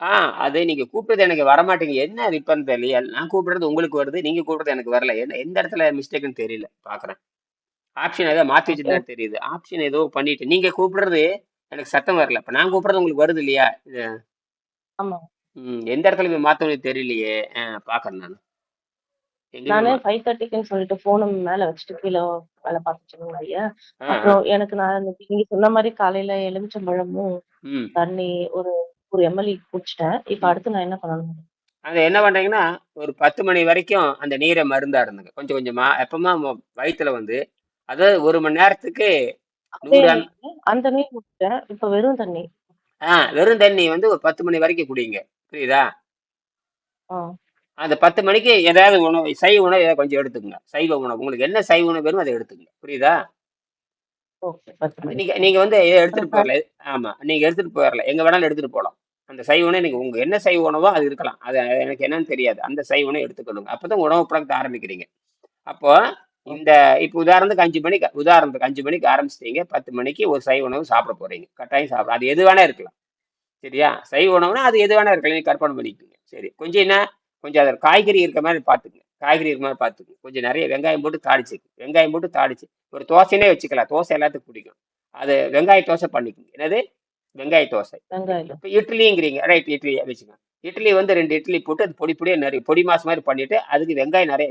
ஆ அது நீங்க கூப்பிட்டது எனக்கு வரமாட்டேங்க. என்ன ரிப்பன் தெரியலையே. நான் கூப்பிடுறது உங்களுக்கு வருது. நீங்க கூப்பிடுறது எனக்கு வரல. எந்த இடத்துல மிஸ்டேக்ன்னு தெரியல. பார்க்குறேன். ஆப்ஷன் ஏதோ மாத்தி ஓகே. வச்சிருந்தா தெரியுது. ஆப்ஷன் ஏதோ பண்ணிட்டு நீங்க கூப்பிடுறது எனக்கு சத்தம் வரல. இப்ப நான் கூப்பிடுறது உங்களுக்கு வருது இல்லையா? இது ஆமா. எந்த இடத்துல போய் மாத்தணும்னு தெரியலையே. பார்க்குறேன் நானு. எங்கேயுமே நானு 5:30க்குன்னு சொல்லிட்டு ஃபோன மேல வச்சுட்டு கீழ வேல பார்த்துட்டு இருந்தேன் நெறைய. ஆ, ஆ. அப்புறம் எனக்கு நான் நீங்க சொன்ன மாரி காலையில எலுமிச்சம்பழமும், ம். தண்ணி ஒரு ஒரு எம்எல் குடிச்சுட்டேன். இப்ப ம். அடுத்து நான் என்ன பண்ணணும்? அது என்ன பண்றீங்கன்னா, ஒரு 10 மணி வரைக்கும் அந்த நீரை மருந்தா இருந்துங்க. கொஞ்சம் கொஞ்சமா எப்பமா வயித்துல வந்து அதாவது 1 மணி நேரத்துக்கு அதே 100 நீரு அந்த நீர் குடிச்சுட்டேன். இப்ப வெறும் தண்ணி. வெறும் தண்ணி வந்து ஒரு 10 மணி வரைக்கும் குடிங்க. புரியுதா? ஆ. அந்த 10 மணிக்கு ஏதாவது உணவு, சைவ உணவு ஏதாவது கொஞ்சம் எடுத்துக்கங்க. சைவ உணவு. உங்களுக்கு என்ன சைவ உணவு வேணுமோ அதை எடுத்துக்கங்க. புரியுதா? ஓகே. 10 நீங்க மணிக்கு. நீங்க வந்து எடுத்துட்டு அப்புறம் போயிரல. ஆமா. நீங்க எடுத்துட்டு போயிரல. எங்க வேணாலும் எடுத்துட்டு போலாம். அந்த சைவ உணவு நீங்க உங்க என்ன சைவ உணவோ அது இருக்கலாம். அது எனக்கு என்னன்னு தெரியாது. அந்த சைவ உணவு எடுத்துக்கணுங்க. அப்பதான் உணவு பழக்கத்த ஆரம்பிக்கிறீங்க. அப்போ இந்த இப்ப உதாரணத்துக்கு 5 மணிக்கு ஆரம்பிச்சிட்டீங்க. 10 மணிக்கு ஒரு சைவ உணவு சாப்பிட போறீங்க. கட்டாயம் சாப்பிட. அது எது வேணா இருக்கலாம். சரியா? சைவ உணவுனா அது எது வேணா இருக்கலாம். நீங்க கற்பனை பண்ணிக்கோங்க. சரி. கொஞ்சம் என்ன? கொஞ்சம் அதில் காய்கறி இருக்க மாதிரி பார்த்துக்குங்க. காய்கறி இருக்க மாதிரி பார்த்துக்குங்க. கொஞ்சம் நிறைய வெங்காயம் போட்டு தாளிச்சுக்கு. வெங்காயம் போட்டு தாளிச்சு ஒரு தோசைனே வச்சுக்கலாம். தோசை எல்லாத்துக்கும் பிடிக்கும். அது வெங்காய தோசை பண்ணிக்கோங்க. என்னது? வெங்காய தோசை. வெங்காயம். இப்போ இட்லிங்கிறீங்க. ரைட், இட்லி வச்சுக்கோங்க. இட்லி வந்து 2 இட்லி போட்டு அது பொடி பொடியா நிறைய பொடி மாஸ் மாதிரி பண்ணிட்டு அதுக்கு வெங்காயம் நிறைய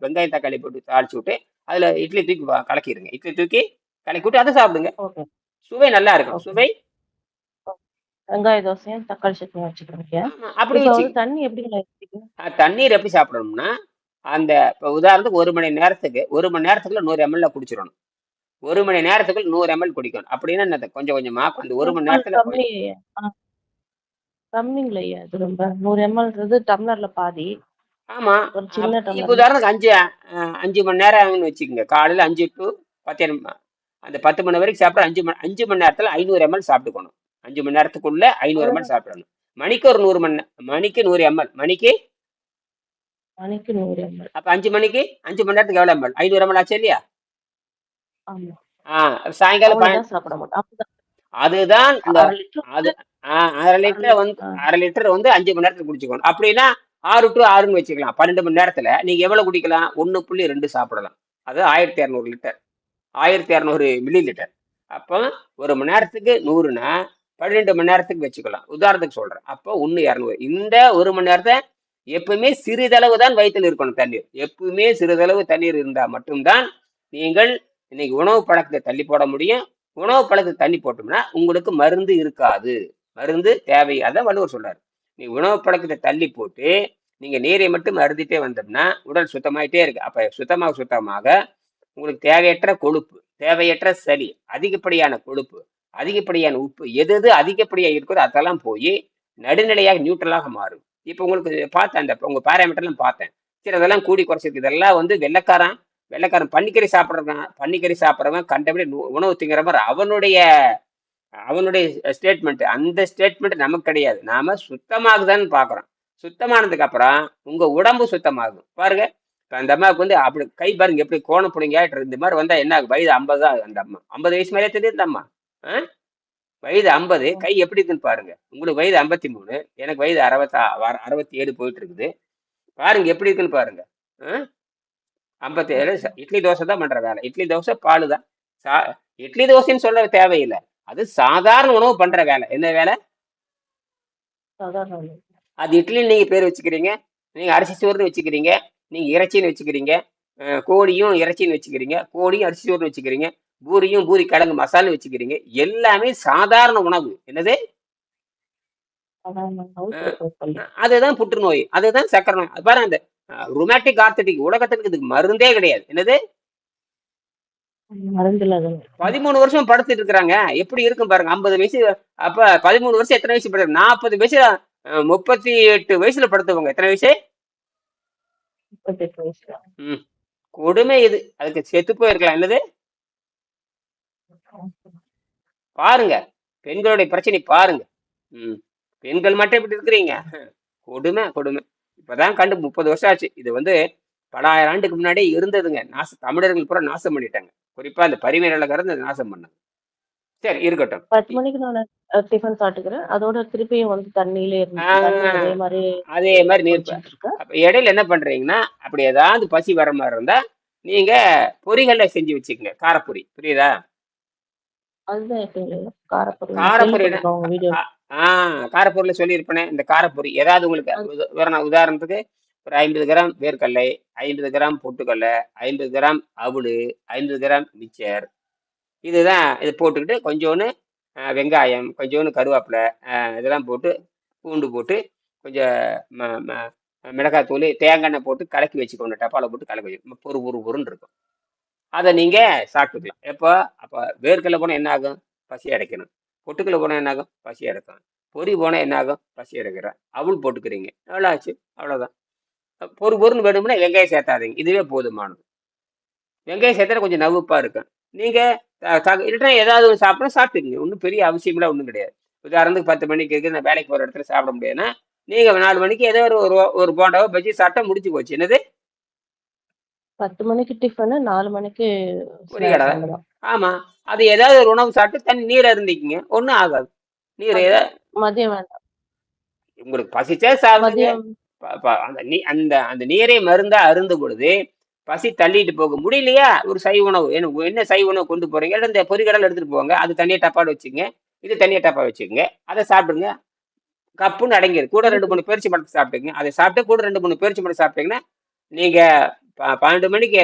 வெங்காயம் தக்காளி போட்டு தாளிச்சு விட்டு அதுல இட்லி தூக்கி கலக்கிடுங்க. இட்லி தூக்கி கலக்கி விட்டு அதை சாப்பிடுங்க. ஓகே. சுவை நல்லா இருக்கும். ஓகே. சுவை. வெங்காய தோசையும், தக்காளி சட்னியும் வச்சுக்கிறீங்க. ஆமா, அப்படி இப்ப வச்சு வந்து தண்ணி எப்படிங்க எடுத்துப்பீங்க? தண்ணீர் எப்படி சாப்பிடணும்னா அந்த இப்போ உதாரணத்துக்கு 1 மணி நேரத்துக்குள்ள 100 ml குடிச்சிடணும். 1 மணி நேரத்துக்குள்ள 100 ml குடிக்கணும். அப்படின்னா என்னது? கொஞ்சம் கொஞ்சமா அந்த 1 மணி எம்எல் நேரத்துல கம்மி. ஆ, கம்மிங்களய்யா இது ரொம்ப. 100 எம்எல்ன்றது டம்ளர்ல பாதி. ஆமா. ஒரு சின்ன இப்போ டம்ளர்ல. உதாரணத்துக்கு 5 மணி நேரம் ஆகும்னு வச்சுக்கோங்க. காலையில 5 டு 10 அந்த 10 மணி வரைக்கும் சாப்பிட 5 மணி நேரத்துல 500 ml சாப்பிட்டுக்கணும். 5 மணி நேரத்துக்குள்ள 500 ml அவ்வளவுதான். சாப்பிடணும். மணிக்கு ஒரு 100 ml. மணிக்கு 100 ml. மணிக்கு 100 எம்எல். அப்ப 5 மணி நேரத்துக்கு எவ்வளவு ml? 500 ml ஆச்சு இல்லையா? ஆமா. சாயங்காலம் அவ்வளவுதான் சாப்பிட மாட்டோம். அப்பதான் அதுதான் இந்த 1/2 லிட்டர் அது வந்து அரை 1/2 லிட்டர் வந்து லிட்டர். 5 மணி நேரத்துக்கு குடிச்சுக்கணும். அப்படின்னா 6 டு 6ன்னு வச்சுக்கலாம். 12 மணி நேரத்துல நீங்க எவ்வளவு குடிக்கலாம்? 1.2 சாப்பிடலாம். அது 1200 லிட்டர், 1200 மில்லி லிட்டர். அப்போ 1 மணி நேரத்துக்கு 100னா 12 மணி நேரத்துக்கு வச்சுக்கலாம். உதாரணத்துக்கு சொல்றேன். அப்போ 1 200. இந்த 1 மணி நேரத்தை எப்பவுமே சிறிதளவு தான் வயிற்றில் இருக்கணும் தண்ணீர். எப்பவுமே சிறிதளவு தண்ணீர் இருந்தா மட்டும்தான் நீங்கள் இன்னைக்கு உணவு பழக்கத்தை தள்ளி போட முடியும். உணவு பழக்கத்தை தள்ளி போட்டோம்னா உங்களுக்கு மருந்து இருக்காது. மருந்து தேவை. அதான் வள்ளுவர் சொல்றாரு. நீ உணவு பழக்கத்தை தள்ளி போட்டு நீங்க நீரை மட்டும் அருந்திட்டே வந்தோம்னா உடல் சுத்தமாயிட்டே இருக்கு. அப்ப சுத்தமாக சுத்தமாக உங்களுக்கு தேவையற்ற கொழுப்பு, தேவையற்ற சளி, அதிகப்படியான கொழுப்பு, அதிகப்படியான உப்பு, எது எது அதிகப்படியா இருக்குதோ அதெல்லாம் போய் நடுநிலையாக நியூட்ரலாக மாறும். இப்ப உங்களுக்கு பார்த்தேன், அந்த உங்க பாராமீட்டர் எல்லாம் பார்த்தேன். சரி, அதெல்லாம் கூடி குறைச்சிருக்கு. இதெல்லாம் வந்து வெள்ளைக்காரன் வெள்ளைக்காரன் பன்னிக்கறி சாப்பிட்றவன் கண்டபடி உணவு திங்கிற மாதிரி அவனுடைய அவனுடைய ஸ்டேட்மெண்ட். அந்த ஸ்டேட்மெண்ட் நமக்கு கிடையாது. நாம சுத்தமாகுதான்னு பாக்குறோம். சுத்தமானதுக்கு அப்புறம் உங்க உடம்பு சுத்தமாகும். பாருங்க. இப்ப அந்த அம்மாவுக்கு வந்து அப்படி கை பாருங்க எப்படி கோண பிடிங்க. இந்த மாதிரி வந்தா என்ன ஆகும்? வயது 50 தான் ஆகுது அந்த அம்மா. 50 வயசு மேலே தெரியுது அந்த அம்மா. ஆ? வயது 50, கை எப்படி இருக்குன்னு பாருங்க. உங்களுக்கு வயது 53, எனக்கு வயது 67 போயிட்டு இருக்குது. பாருங்க எப்படி இருக்குன்னு பாருங்க. ஆ? 57. ஓகே. இட்லி தோசை தான் பண்ற வேலை. இட்லி தோசை பால் தான். சா இட்லி தோசைன்னு சொல்ல தேவையில்லை. அது சாதாரண உணவு பண்ற வேலை. என்ன வேலை? சாதாரண ஒண்ணு. அது இட்லின்னு நீங்க பேர் வச்சுக்கிறீங்க. நீங்க அரிசி சோறுன்னு வச்சுக்கிறீங்க. நீங்க இறைச்சின்னு வச்சுக்கிறீங்க. கோழியும் இறைச்சின்னு வச்சுக்கிறீங்க. கோழியும் அரிசி சோறுன்னு வச்சுக்கிறீங்க. பூரியும் பூரி கிழங்கு மசாலா வச்சுக்கிறீங்க. எல்லாமே சாதாரண உணவு. என்னது? சாதாரண உணவு அஹ் பிரசவ பள்ளி. அதுதான் புற்றுநோய். அதுதான் சக்கரை நோய். அது பாருங்க, அந்த ருமேட்டிக் ஆர்த்தடிக் உலகத்துக்கு இதுக்கு மருந்தே கிடையாது. என்னது? மருந்து இல்லாத நோய். 13 வருஷம் படுத்துட்டு இருக்கிறாங்க. எப்படி இருக்கும் பாருங்க. 50 வயசு. அப்ப 13 வருஷம் எத்தனை வயசு படுத்து? 40 வயசு. 38 வயசுல படுத்தவங்க எத்தனை வயசு? 38 வயசுல. ம். கொடுமை இது. அதுக்கு செத்து போயிருக்கலாம். என்னது? பாருங்க. பெண்களுடைய பிரச்சனை பாருங்க. ம். பெண்கள் மட்டும் இப்படி இருக்கிறீங்க. கொடுமை கொடுமை. இப்பதான் கண்டு 30 வருஷம் ஆச்சு. இது வந்து பல ஆயிரம் ஆண்டுக்கு முன்னாடியே இருந்ததுங்க. தமிழர்கள் பூரா நாசம் பண்ணிட்டாங்க. குறிப்பா அந்த பரிமை நிலக்காரன் நாசம் பண்ணாங்க. சரி இருக்கட்டும். 10 மணிக்கு நானு டிஃபன் சாப்பிட்டுக்கிறேன். அதோட திருப்பியும் வந்து தண்ணி ஆ அதே மாரி அதே மாரி குடிச்சுக்கிட்டு இருக்கேன். அப்ப இடையில என்ன பண்றீங்கன்னா, அப்படி ஏதாவது பசி வர மாரி இருந்தா, நீங்க பொரிகள்ல செஞ்சு வச்சுக்கங்க. காரப்பொரி. புரியுதா? அதுதான் எப்பயும் காரப்பொரி நான் காரப்பொரினா கேள்விப்பட்டுருக்கேன் உங்க வீடியோ. கா ஆ காரப்பொரில சொல்லியிருப்பேனே, இந்த காரப்பொரி. ஏதாவது உங்களுக்கு அது உதாரணத்துக்கு ஒரு 50 கிராம் வேர்க்கடலை, 50 கிராம் பொட்டுக்கடல, 50 கிராம் அவலு, 50 கிராம் மிக்சர். இது போட்டுக்கிட்டு கொஞ்சோன்னு வெங்காயம், கொஞ்சோன்னு கருவேப்பில, இதெல்லாம் போட்டு, பூண்டு போட்டு, கொஞ்சம் ம ம மிளகாய் தூளு, தேங்காய் எண்ணெய் போட்டு கலக்கி வச்சுக்கணும். டப்பால போட்டு கலக்கி வச்சு பொறு பொறு பொறுன்னு இருக்கும். அத நீங்க சாப்பிட்டுக்கலாம். எப்போ? அப்ப வேர்க்கடல போனா என்ன ஆகும்? பசி அடைக்கணும். பொட்டுக்கல்ல போனா என்ன ஆகும்? பசி அடக்கும். பொரி போனா என்ன ஆகும்? பசி அடக்குறேன். அவல் போட்டுக்கிறீங்க. எவ்வளோ ஆச்சு? அவ்வளோதான். பொறு பொறுன்னு வேணும்னா வெங்காயம் சேர்த்தாதீங்க. இதுவே போதுமானது. வெங்காயம் சேர்த்தா கொஞ்சம் நவுப்பா இருக்கும். நீங்க இல்லைன்னா ஏதாவது ஒண்ணு சாப்பிட்டா சாப்பிட்டுக்கங்க. ஒண்ணும் பெரிய அவசியம்லாம் ஒண்ணும் கிடையாது. உதாரணத்துக்கு 10 மணிக்கு இருக்கு, நான் வேலைக்கு போற இடத்துல சாப்பிட முடியாதுன்னா, நீங்க 4 மணிக்கு ஏதோ ஒரு போண்டாவோ, பஜ்ஜி சாப்பிட்டா முடிஞ்சு போச்சு. என்னது? 10 மணிக்கு டிஃபனு, 4 மணிக்கு பொரிகடை. ஸ்நாக்ஸ் அவ்வளோதான். ஆமா. அது ஏதாவது ஒரு உணவு சாப்பிட்டு நீர் அருந்திக்கங்க. ஒண்ணும் ஆகாது. நீர் மதியம் மதியம் வேண்டாம். உங்களுக்கு பசிச்சா சாப்பிடுங்க. மதியம் அந்த அந்த நீரை மருந்தா அருந்தும் பொழுது பசி தள்ளிட்டு போக முடியலையா, ஒரு சைவ உணவு என்ன சைவ உணவு கொண்டு போறீங்க, இல்ல இந்த பொரிகடலை எடுத்துட்டு போங்க. அது தனியா டப்பால வச்சுக்கங்க. இது தனியா டப்பா வச்சுக்கங்க. அதை சாப்பிடுங்க. கப்புன்னு அடங்கிடும். கூட 2, 3 பேரிச்சை பழத்தை சாப்பிட்டுங்க. அதை சாப்பிட்டு கூட 2, 3 பேரிச்சை பழம் சாப்பிட்டீங்கன்னா, நீங்க 12 மணிக்கு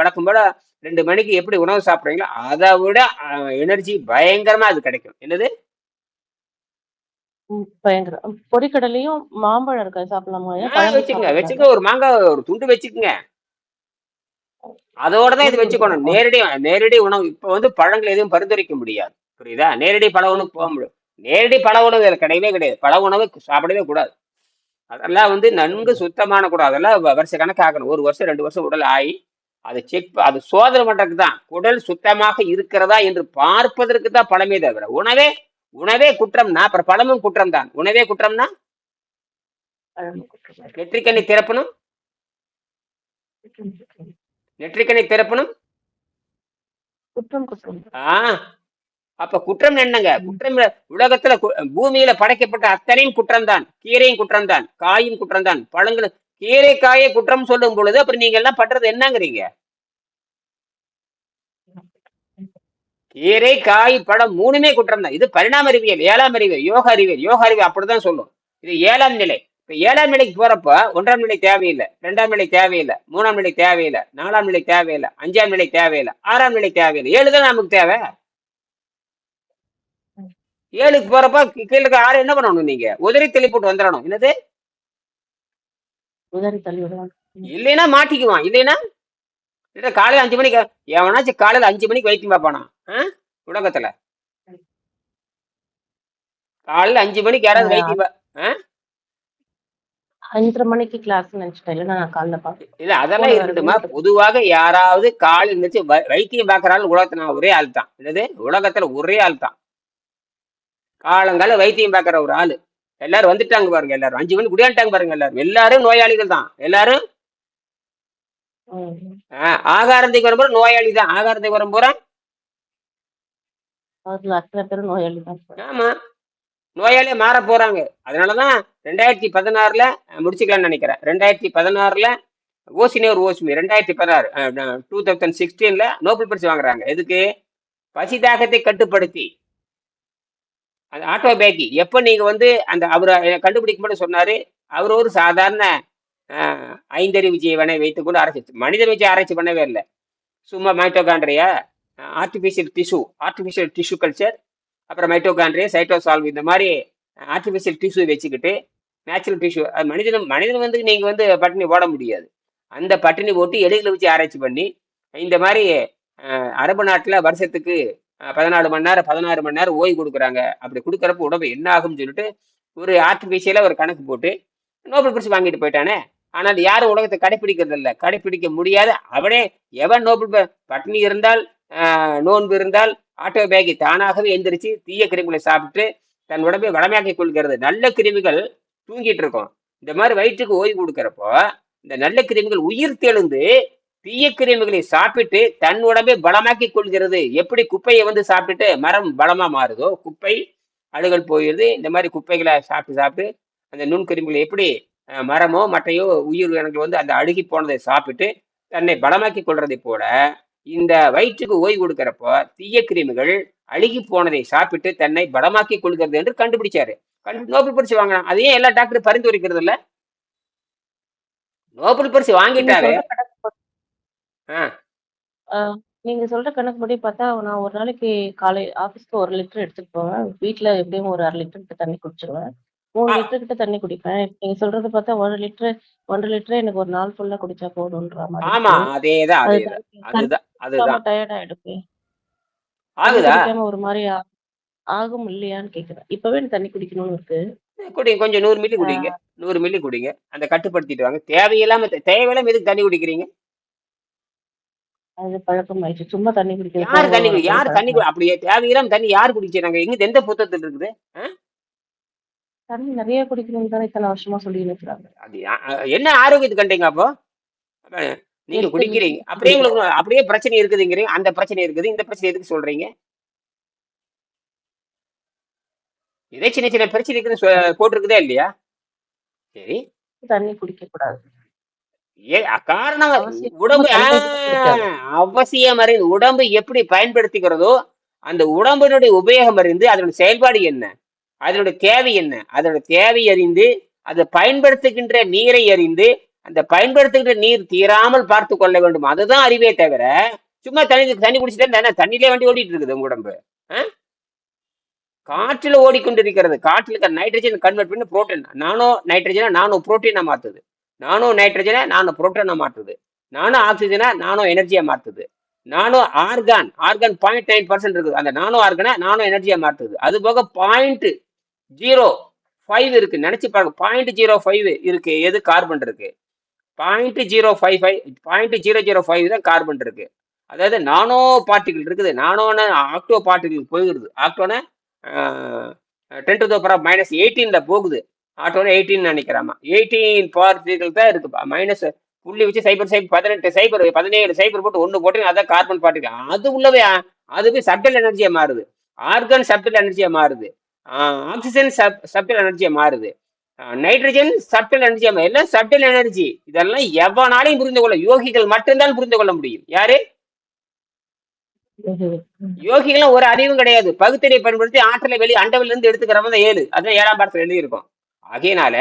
வழக்கம் போல 2 மணிக்கு எப்படி உணவு சாப்பிடுறீங்களோ அதை விட எனர்ஜி பயங்கரமா அது கிடைக்கும். என்னது? பயங்கரம். பொரிக்கடலையும் மாம்பழம் இருக்கா சாப்பிடலாமா? ஏன் பழம் கூட வச்சுக்கங்க சாப்பிடக்கூடாதா? வச்சுக்க, ஒரு மாங்காய் ஒரு துண்டு வச்சுக்கங்க. அதோட தான் இது ஊட்டி வச்சுக்கணும். விட்டுருமா? நேரடி நேரடி உணவு இப்ப வந்து பழங்கள் எதுவும் பரிந்துரைக்க முடியாது. புரியுதா? நேரடி பழ உணவு போக ம். முடியும். நேரடி பழ உணவு இதுல கிடையவே கிடையாது. பழ உணவு சாப்பிடவே கூடாது. அதெல்லாம் வந்து நன்கு சுத்தமான கூட, அதெல்லாம் வருஷ கணக்கு ஆகணும். 1 வருஷம் 2 வருஷம் உடல் ஆகி அதை அது சோதனை பண்றதுக்கு தான். குடல் சுத்தமாக இருக்கிறதா என்று பார்ப்பதற்கு தான் பழமே தவிர, உணவே உணவே குற்றம்னா அப்புறம் பழமும் குற்றம் தான். உணவே குற்றம்னா பழம் குற்றம். நெற்றிக்கண்ணி திறப்பணும். குற்றம், குற்றம். நெற்றிக்கண்ணி திறப்பணும். குற்றம், குற்றம். ஆ அப்ப குற்றம் என்னங்க? ம். குற்றம் உலகத்துல பூமியில படைக்கப்பட்ட அத்தனையும் குற்றம் தான். கீரையும் குற்றம் தான், காயும் குற்றம் தான், பழங்களும். கீரை காயை குற்றம் சொல்லும் பொழுது அப்புறம் நீங்க எல்லாம் பண்றது என்னங்கிறீங்க? கீரை காய் பழம் 3மே குற்றம் தான். இது பரிணாம அறிவியல், 7ஆம் அறிவியல், யோக அறிவியல். யோக அறிவியல் அப்படிதான் சொல்லும். இது 7ஆம் நிலை. இப்ப 7ஆம் நிலைக்கு போறப்ப 1ஆம் நிலை தேவையில்லை, 2ஆம் நிலை தேவையில்லை, 3ஆம் நிலை தேவையில்லை, 4ஆம் நிலை தேவையில்லை, 5ஆம் நிலை தேவையில்லை, 6ஆம் நிலை தேவையில்லை. 7 தான் நமக்கு தேவை. 7க்கு போறப்ப கீழே இருக்க 6 என்ன பண்ணணும்? நீங்க உதறி தள்ளி போட்டு வந்துடணும். என்னது? உதறி தள்ளி விடுவாங்க. ம். இல்லைன்னா மாட்டிக்குவான். இல்லைன்னா காலையில 5 மணிக்கு எவனாச்சும் காலையில 5 மணிக்கு வைத்தியம் பார்ப்பானா? உலகத்துல காலையில 5 மணிக்கு யாராவது அ வைத்தியம் 5:30 மணிக்கு கிளாஸ்ன்னு நினைச்சுட்டேன். இல்லன்னா நான் காலைல பார்ப்பேன். இல்ல அதெல்லாம் போன வாரமே இருக்கட்டுமா. விட்டுட்டேன். பொதுவாக யாராவது காலையில இருந்துச்சு வைத்தியம் பார்க்கற ஆள் உலகத்துல நான் ஒரே ஆள் தான். என்னது? உலகத்துல ஒரே ஆள் தான். காலங்கால வைத்தியம் பார்க்கற ஒரு ஆளு. எல்லாரும் வந்துட்டாங்க பாருங்க. எல்லாரும் 5 மணிக்கு குடியாண்டாங்க பாருங்க. எல்லாரும் நோயாளிகள் தான். எல்லாரும் ம். ஆகாரத்துக்கு வரும்போது நோயாளி தான். ஆகாரத்துக்கு வரும்போது அதுல அத்தனை பேரும் நோயாளி தான் இருப்பாங்க. ஆமா நோயாளியே மாற போறாங்க. அதனாலதான் 2016ல முடிச்சுக்கலாம்னு நினைக்கிறேன். 2016ல ஓசினே ஓசுமி 2016 2016ல நோபல் பரிசு வாங்குறாங்க. எதுக்கு? பசி தாகத்தை கட்டுப்படுத்தி. அது ஆட்டோபேக்கி. எப்ப நீங்க வந்து அந்த அவரை கண்டுபிடிக்கும் போது சொன்னாரு, அவர் ஒரு சாதாரண ஐந்தறிவு ஜீவனை வைத்துக்கொண்டு ஆராய்ச்சி, மனிதன் வச்சு ஆராய்ச்சி பண்ணவே இல்லை. சும்மா மைட்டோகாண்ட்ரியா, ஆர்டிபிஷியல் டிஷ்யூ கல்ச்சர், அப்புறம் மைட்டோகாண்ட்ரியா, சைட்டோசால்வ், இந்த மாதிரி ஆர்டிபிஷியல் டிஷ்யூ வச்சுக்கிட்டு நேச்சுரல் டிஷ்யூ. அது மனிதன் வந்து நீங்க வந்து பட்டினி போட முடியாது. அந்த பட்டினி போட்டு எலிகளை வச்சு ஆராய்ச்சி பண்ணி இந்த மாதிரி அரபு நாட்டுல வருஷத்துக்கு 14 மணி நேரம் 16 மணி நேரம் ஓய்வு கொடுக்குறாங்க. அப்படி கொடுக்குறப்ப உடம்பு என்ன ஆகும்னு சொல்லிட்டு ஒரு ஆர்டிபிஷியலா ஒரு கணக்கு போட்டு நோபல் பரிசு வாங்கிட்டு போயிட்டானே. ஆனால் யாரும் உலகத்தை கடைப்பிடிக்கிறது இல்லை, கடைப்பிடிக்க முடியாது. அவனே எவன் பட்டினி இருந்தால் நோன்பு இருந்தால் ஆட்டோபேகி தானாகவே எந்திரிச்சு தீய கிருமிகளை சாப்பிட்டு தன் உடம்பை வளமையாக்கி கொள்கிறது. நல்ல கிருமிகள் தூங்கிட்டு இருக்கும். இந்த மாதிரி வயிற்றுக்கு ஓய்வு கொடுக்கறப்போ இந்த நல்ல கிருமிகள் உயிர் தெழுந்து தீய கிருமிகளை சாப்பிட்டு தன் உடம்பை பலமாக்கிக் கொள்கிறது. எப்படி குப்பையை வந்து சாப்பிட்டுட்டு மரம் பலமா மாறுதோ, குப்பை அழுகல் போயிருது. இந்த மாரி குப்பைகள சாப்பிட்டு, சாப்பிட்டு அந்த நுண்கிருமிகள் எப்படி மரமோ, மட்டையோ உயிரினங்கள் வந்து அந்த அழுகி போனதை சாப்பிட்டு தன்னை பலமாக்கிக் கொள்றதைப் போல, இந்த வயிற்றுக்கு ஓய்வு கொடுக்கிறப்போ, தீய கிருமிகள் அழுகி போனதை சாப்பிட்டு தன்னை பலமாக்கிக் கொள்கிறது என்று கண்டுபிடிச்சாரு. நோபல் பரிசு வாங்குனான். அது ஏன் எல்லா டாக்டரும் பரிந்துரைக்கிறது இல்ல? நோபல் பரிசு நீங்க வாங்கிட்டாரு. சொல்ற கணக்கு ஆ. ஆ நீங்க சொல்ற கணக்குப்படி பார்த்தா, நான் ஒரு நாளைக்கு காலை ஆஃபீஸ்க்கு 1 லிட்டர் எடுத்துட்டு போவேன். வீட்ல எப்படியும் ஒரு 1/2 லிட்டர் கிட்ட தண்ணி குடிச்சிருவேன். 3 ஆ லிட்டர் கிட்ட தண்ணி குடிப்பேன். இப்ப நீங்க சொல்றத பார்த்தா 1 லிட்டர் 1 1/2 லிட்டரே எனக்கு ஒரு நாள் ஃபுல்லா குடிச்சா போதுன்ற மாரி ஆமா. இருக்கு. அதேதான், அது அதேதான். தண்ணி அதுதான், குடிக்காம அதுதான். டயர்ட் ஆயிடுமே. தண்ணி ஆகுதா? குடிக்காம ஒரு மாரி ஆகும் இல்லையான்னு கேட்கிறேன். இப்பவே எனக்கு தண்ணி குடிக்கணும்னு இருக்கு. குடிங்க. கொஞ்சம் 100 மில்லி குடிங்க. ஆ 100 மில்லி குடிங்க. அந்த கட்டுப்படுத்திட்டு வாங்க. தேவையில்லாம எதுக்கு தண்ணி குடிக்கிறீங்க? அது பழக்கமாயிடுச்சு. சும்மா தண்ணி குடிக்கிறது போற வரப்போல யாரு தண்ணி பழக்கமாயிடுச்சு. அப்படியே தேவையில்லாம தண்ணி யாரு குடிக்கிறாங்க? எந்த புத்தகத்துல இருக்குது? அ? தண்ணி நெறைய குடிக்கணும்னு தானே இத்தன வருஷமா சொல்லின்னு இருக்கிறாங்க. அது என்ன ஆரோக்கியத்துக்கு கண்டீங்க அப்போ? அப்ப நீங்க 8 குடிக்கிறீங்க. லிட்டர் அப்படியே குடிக்கிறேன். உங்களுக்கு அப்படியே பிரச்சனை இருக்குதுங்கிறீங்க. அந்த பிரச்சனை இருக்குது. இந்த பிரச்சனை எதுக்கு சொல்றீங்க? இதே சின்ன சின்ன பிரச்சனை இருக்குன்னு போட்டிருக்குதா இல்லையா? சரி. தண்ணி குடிக்கக்கூடாது. காரணம் அவசியம் உடம்பு தண்ணி கூட குடிக்காது. அவசியம் அறிந்து உடம்பு எப்படி பயன்படுத்திக்கிறதோ அந்த உடம்பினுடைய உபயோகம் அறிந்து அதனுடைய செயல்பாடு என்ன, அதனுடைய தேவை என்ன, அதனுடைய தேவை அறிந்து அதை பயன்படுத்துகின்ற நீரை அறிந்து அந்த பயன்படுத்துகின்ற நீர் தீராமல் பார்த்து கொள்ள வேண்டும். அதுதான் அறிவே தவிர சும்மா தண்ணி தண்ணி குடிச்சுட்டா தண்ணியிலே வண்டி ஓடிட்டு இருக்குது உங்க உடம்பு. காற்றுல ஓடிக்கொண்டிருக்கிறது. காற்றுல இருக்கிற நைட்ரஜன் கன்வெர்ட் பண்ணி புரோட்டீன், நானோ நைட்ரஜனை நானோ புரோட்டீனா மாத்துது, நானோ நைட்ரஜனை நானோ புரோட்டீனா மாற்றுது, நானோ ஆக்சிஜனை நானோ எனர்ஜியா மாத்துது, நானோ ஆர்கான் 0.9% இருக்குது, அந்த நானோ ஆர்கானை நானோ எனர்ஜியா மாற்றுது. அது போக 0.05 இருக்கு, நினைச்சு பாருங்க. 0.05 இருக்கு. எது? கார்பன் இருக்கு. 0.055 0.005 தான் கார்பன் இருக்கு. அதாவது நானோ பார்ட்டிகிள் இருக்குது. நானோன ஆக்டோ பார்ட்டிகிள் போயிடுது. ஆக்டோன 10⁻−18 போகுது. ஆட்டோன 18 நினைக்கிறாமா. 18 பார்ட்டிகிள் தான் இருக்கு. மைனஸ் புள்ளி வச்சு 0.0 18 0 17 போட்டு 1 போட்டு அதான் கார்பன் பார்ட்டிகிள். அது உள்ளவே அதுவே சப்டல் எனர்ஜியா மாறுது. ஆர்கான் சப்டல் எனர்ஜியா மாறுது. ஆக்சிஜன் சப்டல் எனர்ஜியா மாறுது. நைட்ரஜன் சப்டல் எனர்ஜியா மாறுது. எல்லாம் சப்டல் எனர்ஜி. இதெல்லாம் எவனாலையும் புரிந்து கொள்ள, யோகிகள் மட்டும்தான் புரிந்து கொள்ள முடியும். யாரு? யோகிகளும் ஒரு அறிவும் கிடையாது. பகுத்தறிவை பயன்படுத்தி ஆற்றலை அண்டவில இருந்து எடுத்துக்கிறவங்க தான் 7. அதான் 7ஆம் பாடத்துல எழுதியிருக்கும். ஆகையினால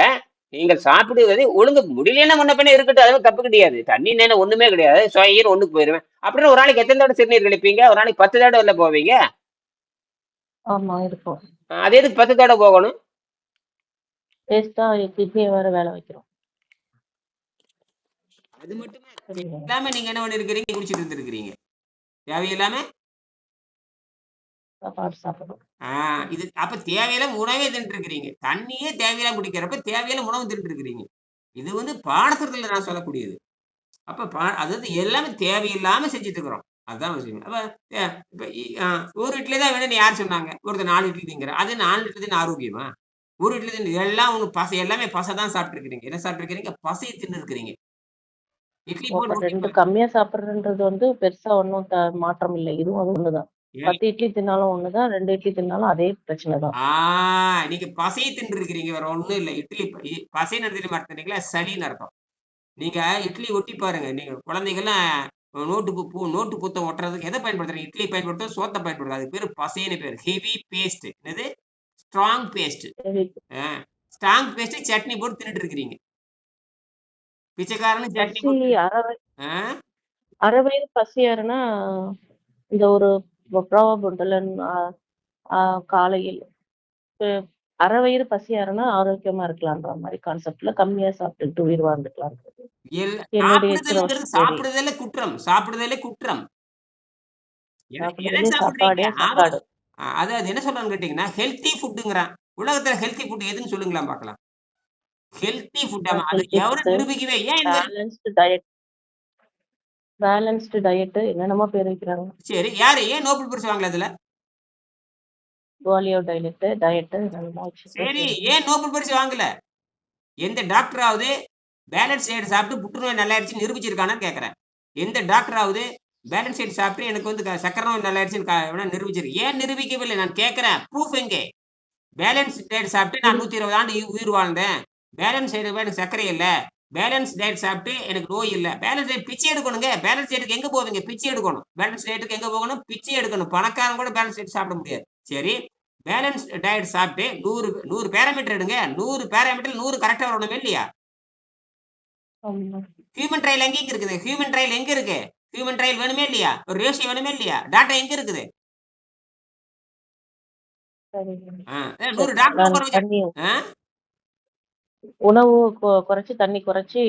நீங்கள் சாப்பிடுவது ஒழுங்கு முடியலன்னா முன்ன பின்ன இருக்கட்டும், அதுவும் தப்பு கிடையாது. தண்ணி நேரம் ஒண்ணுமே கிடையாது. சொயின்னு ஒண்ணுக்கு போயிருவேன் அப்படின்னு. ஒரு நாளைக்கு எத்தனை தடவை சிறுநீர் கழிப்பீங்க? ஒரு நாளைக்கு 10 தடவை இல்ல போவீங்க. ஆமா இருக்கும். அது எதுக்கு 10 தடவை போகணும்? வேஸ்ட்டா கிட்னிய வேற வேலை வைக்கிறோம். அது மட்டுமே இல்லாம நீங்க என்ன பண்ணிருக்கிறீங்க? குடிச்சிட்டு இருந்திருக்கிறீங்க தேவையில்லாம. சாப்பாடு சாப்பிடுறோம். இது அப்ப தேவையில்லாம உணவே தின்ட்டு இருக்கிறீங்க. தண்ணியே தேவையில்லாம குடிக்கிறப்ப தேவையில்லாம உணவு தின்ட்டு இருக்கிறீங்க. இது வந்து பாடத்திட்டத்துல நான் சொல்லக்கூடியது. அப்ப அதாவது எல்லாமே தேவையில்லாம செஞ்சுட்டு இருக்கிறோம். அதுதான் விஷயம். அப்ப இப்ப ஒரு இட்லி தான் வேணும்னு யார் சொன்னாங்க? ஒருத்தர் 4 இட்லி திங்கிற. அது 4 இட்லி தின்னு ஆரோக்கியமா? ஒரு இட்லி தின்னு எல்லாம் உங்க பசை, எல்லாமே பசை தான் சாப்பிட்டு இருக்கிறீங்க. என்ன சாப்பிட்டு இருக்கிறீங்க? பசையை தின்னு இருக்கிறீங்க. இட்லி அப்ப போட்டு 2 கம்மியா சாப்பிடுறதுன்றது வந்து பெருசா ஒண்ணும் மாற்றம் இல்லை. இதுவும் அது ஒண்ணுதான். 10 இட்லி தின்னாலும் ஒண்ணுதான், 2 இட்லி தின்னாலும் அதே பிரச்சனை தான். நீங்க பசையை தின்னு இருக்கிறீங்க. வேற ஒண்ணும் இல்லை. இட்லி பசைன்னு எடுத்துட்டு மாட்டீங்களா? சளின்னு அர்த்தம். நீங்க இட்லி ஒட்டி பாருங்க. நீங்க குழந்தைகள்லாம் நோட்டு புத்தகம் ஒட்டுறதுக்கு எதை பயன்படுத்துறீங்க? இட்லி பயன்படுத்தும், சோத்தை பயன்படுத்தும். அதுக்கு பேரு பசைன்னு பேரு. Heavy paste. என்னது? Strong paste. ஸ்ட்ராங் பேஸ்ட் சட்னி போட்டு தின்னுட்டு இருக்கிறீங்க. பிச்சைக்காரனு சட்னி போட்டு. அரை வயிறு பசியாருன்னா இந்த ஒரு ப்ராவர்ப் உண்டுல்ல, காலையில் அரை வயிறு பசியாருன்னா ஆரோக்கியமா இருக்கலாம்ன்ற மாதிரி கான்செப்ட்ல கம்மியா சாப்பிட்டுட்டு உயிர் வாழ்ந்துக்கலாம். சாப்பிடுதலே குற்றம். சாப்பிடுதலே குற்றம். சாப்பாடு. அது என்ன சொல்றான்னு கேட்டீங்கன்னா, ஹெல்த்தி ஃபுட்டுங்கிறான். உலகத்துல ஹெல்த்தி ஃபுட் எதுன்னு சொல்லுங்களா பார்க்கலாம். ஹெல்த்தி ஃபுட் அது எவரும் நிரூபிக்கவே. ஏன் பேலன்ஸ்டு டயட் என்னென்னமோ பேர் வைக்கிறாங்க. சரி, யாரு ஏன் நோபல் பரிசு வாங்கல அதுல? குவாலியோ டயட். சரி, ஏன் நோபல் பரிசு வாங்கல? எந்த டாக்டராவது பேலன்ஸ் டயட் சாப்பிட்டு புற்றுநோய் நல்லா ஆயிடுச்சு நிரூபிச்சிருக்கானு கேக்குறேன். எந்த டாக்டராவது பேலன்ஸ் டயட் சாப்பிட்டு எனக்கு வந்து சக்கரை நோய் நல்லாயிருச்சுன்னு நிரூபிச்சிரு. ஏன் நிரூபிக்கவில்லை? நான் கேட்கிறேன். ப்ரூஃப் எங்கே? பேலன்ஸ் டயட் சாப்பிட்டு நான் 120 ஆண்டு உயிர் வாழ்ந்தேன். பேலன்ஸ் டயட் எனக்கு சர்க்கரை இல்ல. பேலன்ஸ் டயட் சாப்பிட்டு எனக்கு நோய் இல்ல. பேலன்ஸ் டயட் பிச்சை எடுக்கணுங்க. பேலன்ஸ் டயட்டுக்கு எங்க போவீங்க? பிச்சை எடுக்கணும். பேலன்ஸ் டயட்டுக்கு எங்க போகணும்? பிச்சை எடுக்கணும். பணக்காரன் கூட பேலன்ஸ் டயட் சாப்பிட முடியாது. சரி. பேலன்ஸ் டயட் சாப்பிட்டு 100 பேராமீட்டர் எடுங்க. 100 பேராமீட்டர் 100 கரெக்ட்டா வரணுமா இல்லையா? ஆமா. ஹியூமன் ட்ரையல் எங்க இருக்குது? ஹியூமன் ட்ரையல் எங்க இருக்கு? ஹியூமன் ட்ரையல் வேணுமே இல்லையா? ஒரு ரேஷியோ வேணுமே இல்லையா? டாட்டா எங்க இருக்குது? சரிங்க. 100 சரி. டாக்டர் நான் உட்கார வச்சு தண்ணி ஆ? உணவு குறைச்சு, தண்ணி குறைச்சு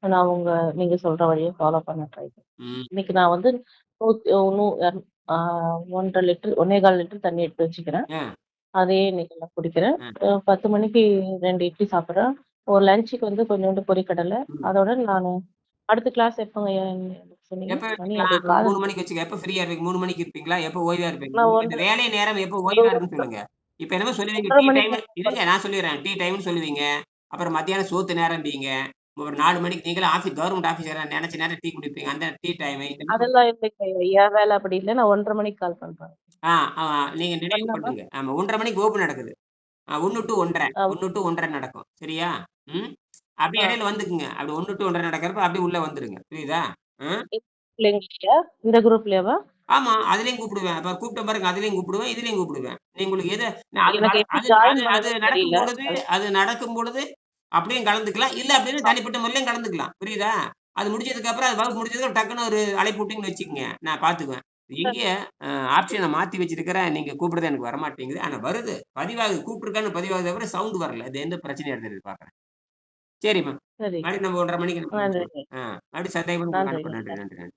நான் நீங்க சொல்ற வழிய ஃபாலோ பண்ண ட்ரை பண்றேன். ம். இன்னைக்கு நான் வந்து நூத் நூ ஆ 1 1/2 லிட்டர் 1 1/4 லிட்டர் தண்ணி எடுத்து வச்சுக்கிறேன். ஆ. அதையே இன்னைக்கு நான் குடிக்கிறேன். ஆ. 10 மணிக்கு 2 இட்லி சாப்பிடுறேன். ஒரு லஞ்சுக்கு வந்து கொஞ்சோண்டு பொரிக்கடலை. ம். அதோட நானு அடுத்த கிளாஸ் எப்போங்கய்யா சொன்னீங்க? எப்ப மணி எடுத்துக்கலாம்? அது காலை 3 மணிக்கு வச்சுக்க. எப்ப ஃப்ரீயா இருப்பீங்க? 3 மணிக்கு இருப்பீங்களா? எப்ப ஓய்வா இருப்பீங்க? நான் உங்களுக்கு இந்த 1 வேலை நேரம் எப்ப ஒரு ஓய்வா இருக்குன்னு சொல்லுங்க. இப்ப என்னமோ சொல்லுவீங்க 1:30 டீ டைம் மணிக்கு இருங்க நான் சொல்லிர்றேன். டீ டைம்ன்னு சொல்லுவீங்க. அப்புறம் மத்தியானம் சோத்து நேரம்பீங்க. ஒரு 4 மணிக்கு நீங்களும் கவர்மெண்ட் ஆஃபீஸரா நெனச்ச நேரம் டீ குடிப்பீங்க. அந்த டீ டைம் அதெல்லாம் இல்லைங்க. என் வேலை அப்படி இல்ல. நான் 1:30 மணிக்கு கால் பண்றேன். ஆ, ஆ நீங்க நினைவு பண்ணலாமா? பண்ணுங்க. ஆமா 1:30 மணிக்கு வகுப்பு நடக்குது. 1 டூ 1:30 ஆ 1 டூ 1:30 நடக்கும். சரியா? ம். அப்படியே ஆ இடையில வந்துக்குங்க. அப்படி 1 டூ 1:30 நடக்கிறப்ப அப்படியே உள்ள வந்துருங்க. புரியுதா? ம். இல்லைங்கய்யா. இந்த குரூப்லயேவா? ஆமா. அதிலயும் கூப்பிடுவேன். அப்ப கூப்பிட்டேன் பாருங்க. அதிலயும் கூப்பிடுவேன். இதுலயும் கூப்பிடுவேன். உங்களுக்கு எது நான் அது எனக்கு எப்படி அது அது ஜாயின் அது பண்ணணும்னு தெரியல. அது நடக்கும் பொழுது அப்படியும் கலந்துக்கலாம். இல்ல அப்படின்னு தனிப்பட்ட முறையிலயும் கலந்துக்கலாம். புரியுதா? அது முடிஞ்சதுக்கு அப்புறம் அது வகுப்பு முடிஞ்சதுக்கு டக்குன்னு ஒரு அழைப்பு விட்டீங்கன்னு வச்சுக்கங்க. நான் பார்த்துக்குவேன். சரி, எங்கேய ஆப்ஷன மாத்தி வச்சிருக்கிறேன். நீங்க கூப்பிடுறது எனக்கு வரமாட்டேங்குது. ஆனா வருது. பதிவாகுது. கூப்பிட்டுருக்கான்னு பதிவாகுதே தவிர சவுண்ட் வரல. அது எந்த பிரச்சனையா இருக்குதுன்னு பார்க்குறேன். சரிம்மா. சரி. மறுபடியும் நம்ம 1:30 மணிக்கு நம்ம நன்றி. பேசுவோம். மறுபடியும் சந்தேகப்படும் உங்களுக்கு நன்றி. அனுப்புறேன். நன்றி, நன்றி, நன்றி.